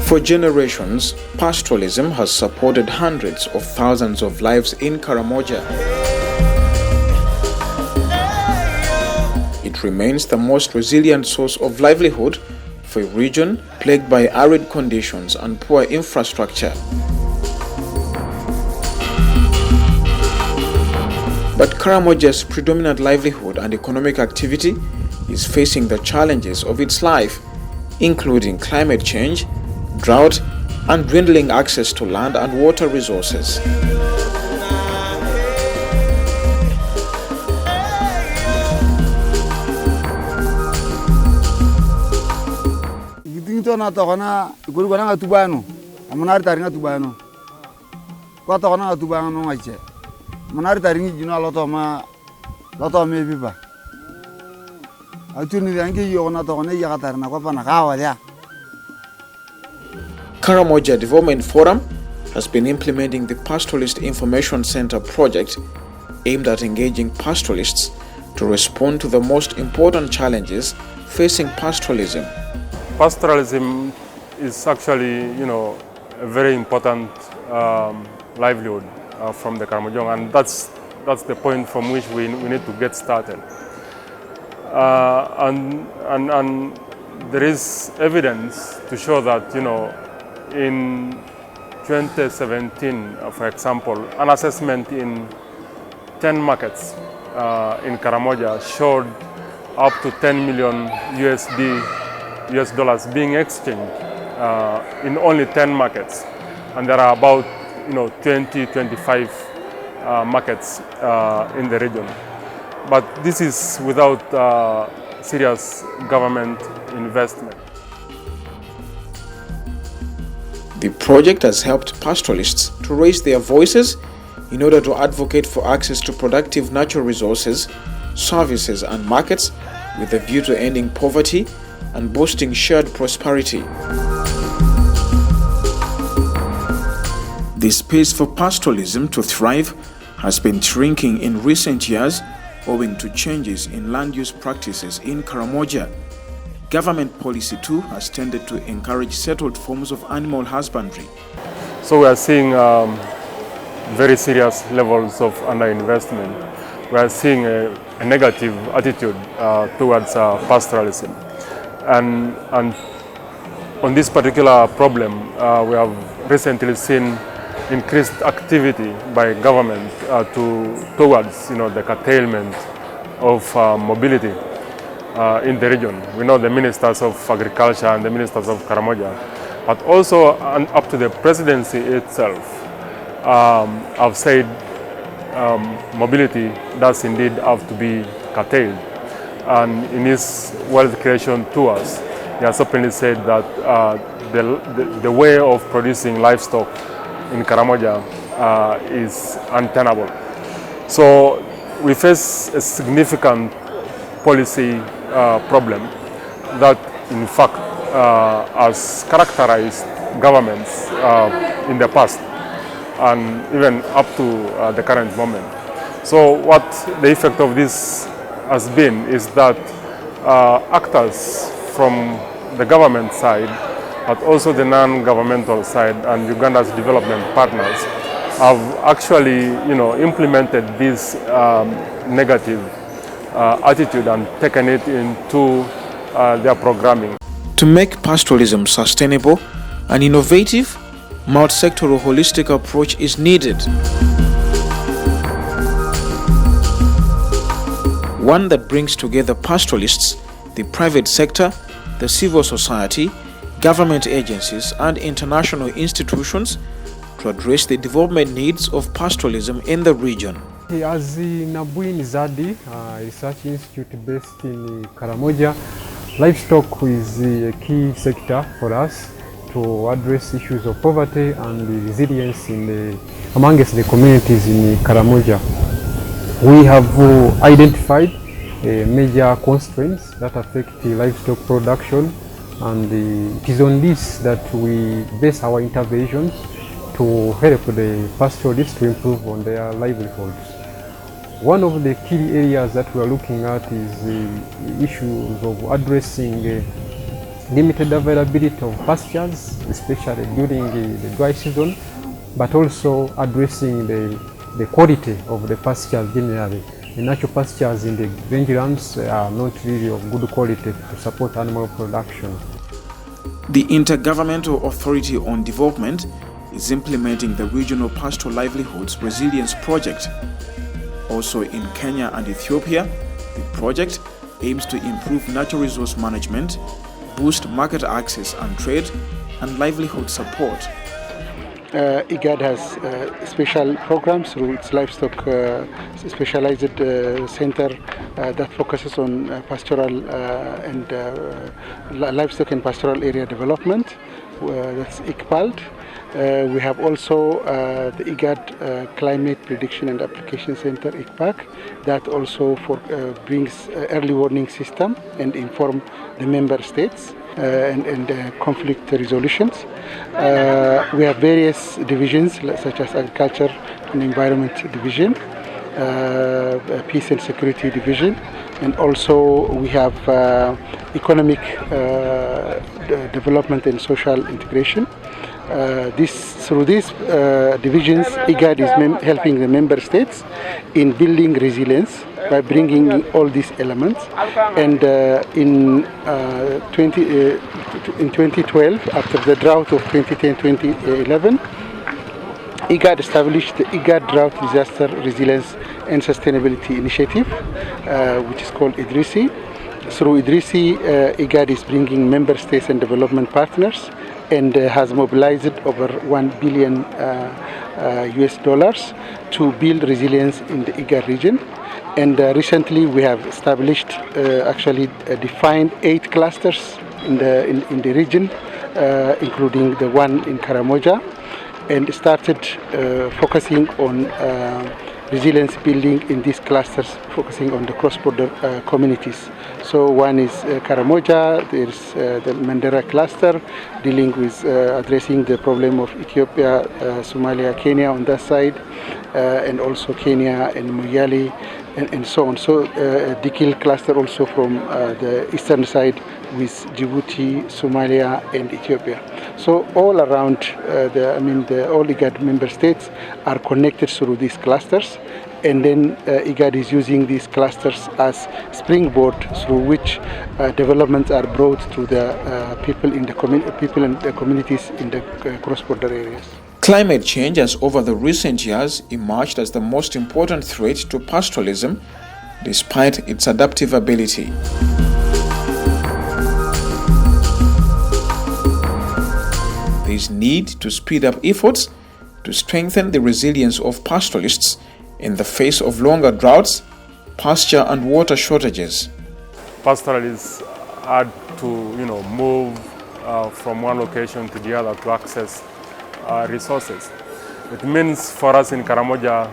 For generations, pastoralism has supported hundreds of thousands of lives in Karamoja. It remains the most resilient source of livelihood for a region plagued by arid conditions and poor infrastructure. But Karamoja's predominant livelihood and economic activity is facing the challenges of its life, including climate change, drought, and dwindling access to land and water resources. Karamoja Development Forum has been implementing the Pastoralist Information Center project aimed at engaging pastoralists to respond to the most important challenges facing pastoralism. Pastoralism is actually, a very important livelihood from the Karamoja, and that's the point from which we need to get started. And there is evidence to show that, in 2017, for example, an assessment in 10 markets in Karamoja showed up to 10 million US dollars being exchanged in only 10 markets. And there are about 20-25 markets in the region. But this is without serious government investment. The project has helped pastoralists to raise their voices in order to advocate for access to productive natural resources, services and markets with a view to ending poverty and boosting shared prosperity. The space for pastoralism to thrive has been shrinking in recent years owing to changes in land use practices in Karamoja. Government policy too has tended to encourage settled forms of animal husbandry. So we are seeing very serious levels of underinvestment. We are seeing a negative attitude towards pastoralism. And on this particular problem, we have recently seen increased activity by government towards the curtailment of mobility in the region. We know the ministers of agriculture and the ministers of Karamoja, but also up to the presidency itself have said mobility does indeed have to be curtailed. And in his wealth creation tours, he has openly said that the way of producing livestock in Karamoja is untenable. So we face a significant policy problem that in fact has characterized governments in the past and even up to the current moment. So what the effect of this has been is that actors from the government side, but also the non-governmental side and Uganda's development partners have actually, implemented this negative attitude and taken it into their programming. To make pastoralism sustainable and innovative, multi-sectoral holistic approach is needed. One that brings together pastoralists, the private sector, the civil society, government agencies and international institutions to address the development needs of pastoralism in the region. As the Nabwin Zadi Research Institute based in Karamoja, livestock is a key sector for us to address issues of poverty and resilience amongst the communities in Karamoja. We have identified major constraints that affect the livestock production, and it is on this that we base our interventions to help the pastoralists to improve on their livelihoods. One of the key areas that we are looking at is the issues of addressing limited availability of pastures, especially during the dry season, but also addressing the quality of the pastures generally. The natural pastures in the rangelands are not really of good quality to support animal production. The Intergovernmental Authority on Development is implementing the Regional Pastoral Livelihoods Resilience Project. Also in Kenya and Ethiopia, the project aims to improve natural resource management, boost market access and trade, and livelihood support. IGAD has special programs through its livestock specialized center that focuses on pastoral and livestock and pastoral area development. That's ICPALD. We have also the IGAD Climate Prediction and Application Center, ICPAC, that also brings early warning system and inform the member states and conflict resolutions. We have various divisions such as Agriculture and Environment Division, Peace and Security Division, and also we have Economic Development and Social Integration. Through these divisions, IGAD is helping the member states in building resilience by bringing all these elements. And in 2012, after the drought of 2010-2011, IGAD established the IGAD Drought Disaster Resilience and Sustainability Initiative, which is called IDRISI. Through IDRISI, IGAD is bringing member states and development partners and has mobilized over $1 billion US to build resilience in the IGAD region. And recently we have established, defined 8 clusters in the region, including the one in Karamoja, and started focusing on resilience building in these clusters, focusing on the cross-border communities. So one is Karamoja, there's the Mandera cluster, dealing with addressing the problem of Ethiopia, Somalia, Kenya on that side, and also Kenya and Moyale, and so on. So Dikil cluster also from the eastern side with Djibouti, Somalia, and Ethiopia. So all around the all IGAD member states are connected through these clusters, and then IGAD is using these clusters as springboard through which developments are brought to the people and the communities in the cross-border areas. Climate change has over the recent years emerged as the most important threat to pastoralism, despite its adaptive ability. There is need to speed up efforts to strengthen the resilience of pastoralists in the face of longer droughts, pasture and water shortages. Pastoralists had to move from one location to the other to access resources. It means for us in Karamoja,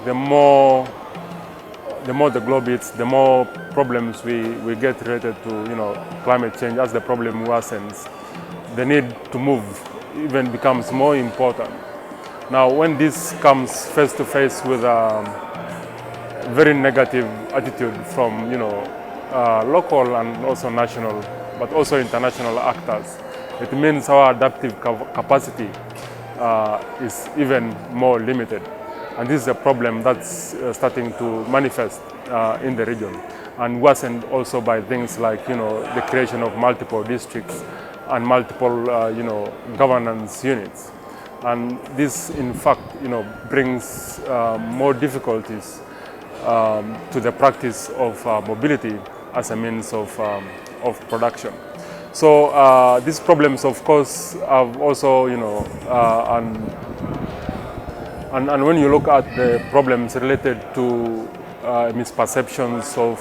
the more the globe is, the more problems we get related to climate change. As the problem worsens, the need to move even becomes more important. Now, when this comes face to face with a very negative attitude from local and also national, but also international actors, it means our adaptive capacity is even more limited. And this is a problem that's starting to manifest in the region, and worsened also by things like the creation of multiple districts and multiple governance units. And this in fact brings more difficulties to the practice of mobility as a means of production. So these problems, of course, have also, and when you look at the problems related to misperceptions of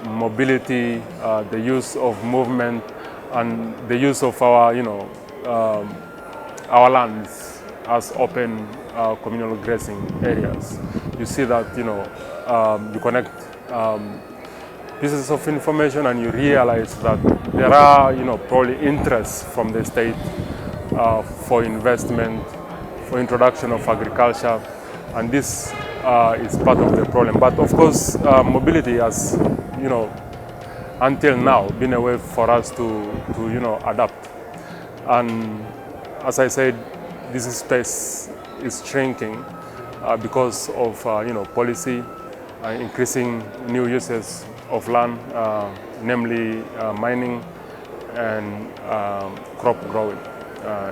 mobility, the use of movement, and the use of our lands as open communal grazing areas, you see that you connect pieces of information and you realize that there are probably interests from the state for investment, for introduction of agriculture, and this is part of the problem. But of course, mobility has until now been a way for us to adapt. And as I said, this space is shrinking because of policy, increasing new uses of land, namely mining and crop growing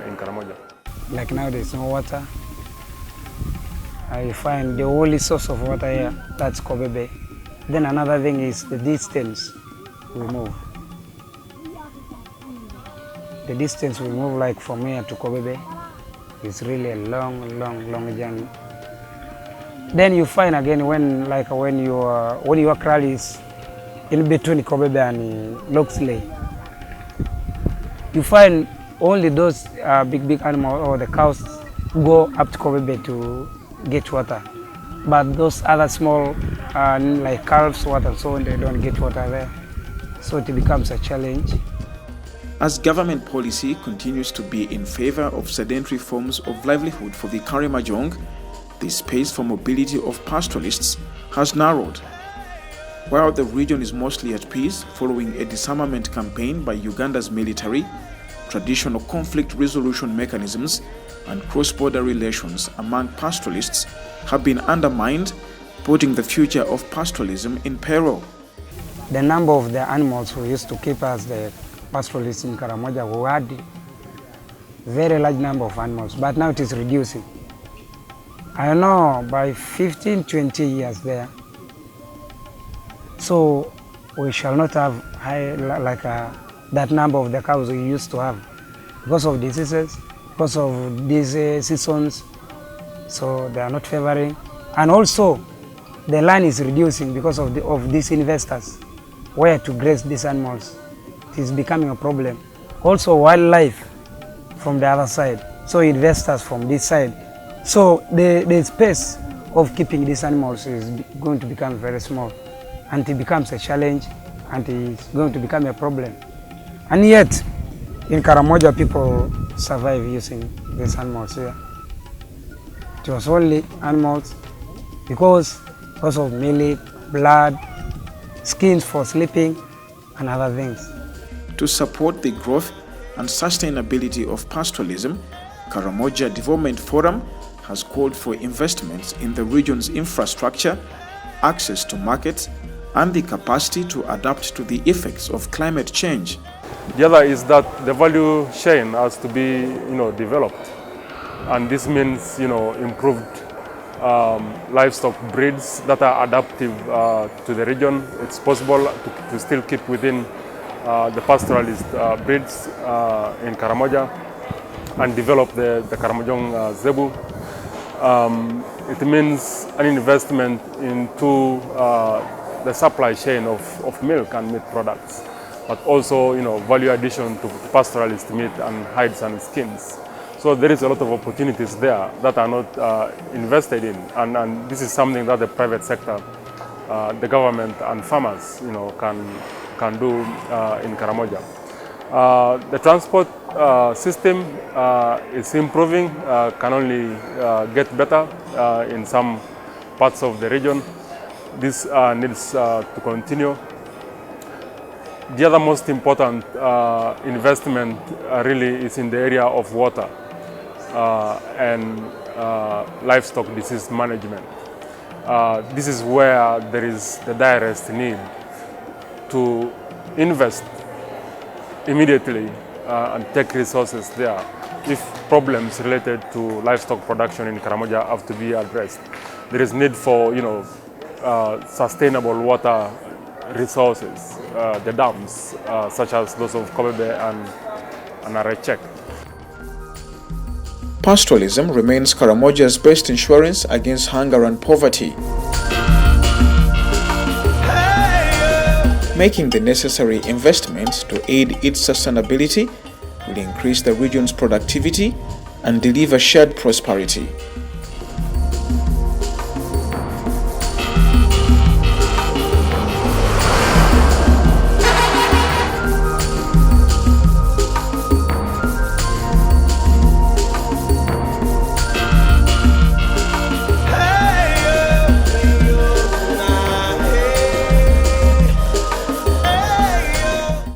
in Karamoja. Like now there's no water. I find the only source of water here, that's Kobe Bay. Then another thing is the distance we move. The distance we move, like from here to Kobe Bay, is really a long journey. Then you find again when your kraal is in between Kobe Bay and Loxley, you find only those big animals or the cows go up to Kobe Bay to get water. But those other small, like calves, water and so on, they don't get water there. So it becomes a challenge. As government policy continues to be in favor of sedentary forms of livelihood for the Karamojong, the space for mobility of pastoralists has narrowed. While the region is mostly at peace following a disarmament campaign by Uganda's military, traditional conflict resolution mechanisms and cross-border relations among pastoralists have been undermined, putting the future of pastoralism in peril. The number of the animals who used to keep as the pastoralists in Karamoja, who had very large number of animals, but now it is reducing. I know by 15, 20 years there, so we shall not have that number of the cows we used to have because of diseases, because of these seasons, so they are not favoring. And also, the land is reducing because of these investors, where to graze these animals. It is becoming a problem. Also, wildlife from the other side, so investors from this side. So the space of keeping these animals is going to become very small, and it becomes a challenge, and it's going to become a problem. And yet, in Karamoja, people survive using these animals here. It was only animals because of milk, blood, skins for sleeping, and other things. To support the growth and sustainability of pastoralism, Karamoja Development Forum has called for investments in the region's infrastructure, access to markets, and the capacity to adapt to the effects of climate change. The other is that the value chain has to be, developed, and this means, improved livestock breeds that are adaptive to the region. It's possible to still keep within the pastoralist breeds in Karamoja and develop the Karamojong Zebu. It means an investment into the supply chain of milk and meat products, but also value addition to pastoralist meat and hides and skins. So there is a lot of opportunities there that are not invested in, and this is something that the private sector, the government and farmers can do in Karamoja. The transport system is improving, can only get better in some parts of the region. This needs to continue. The other most important investment really is in the area of water and livestock disease management. This is where there is the direst need to invest immediately and take resources there if problems related to livestock production in Karamoja have to be addressed. There is need for sustainable water resources, the dams, such as those of Kobe Bay and Arechek. Pastoralism remains Karamoja's best insurance against hunger and poverty. Making the necessary investments to aid its sustainability will increase the region's productivity and deliver shared prosperity.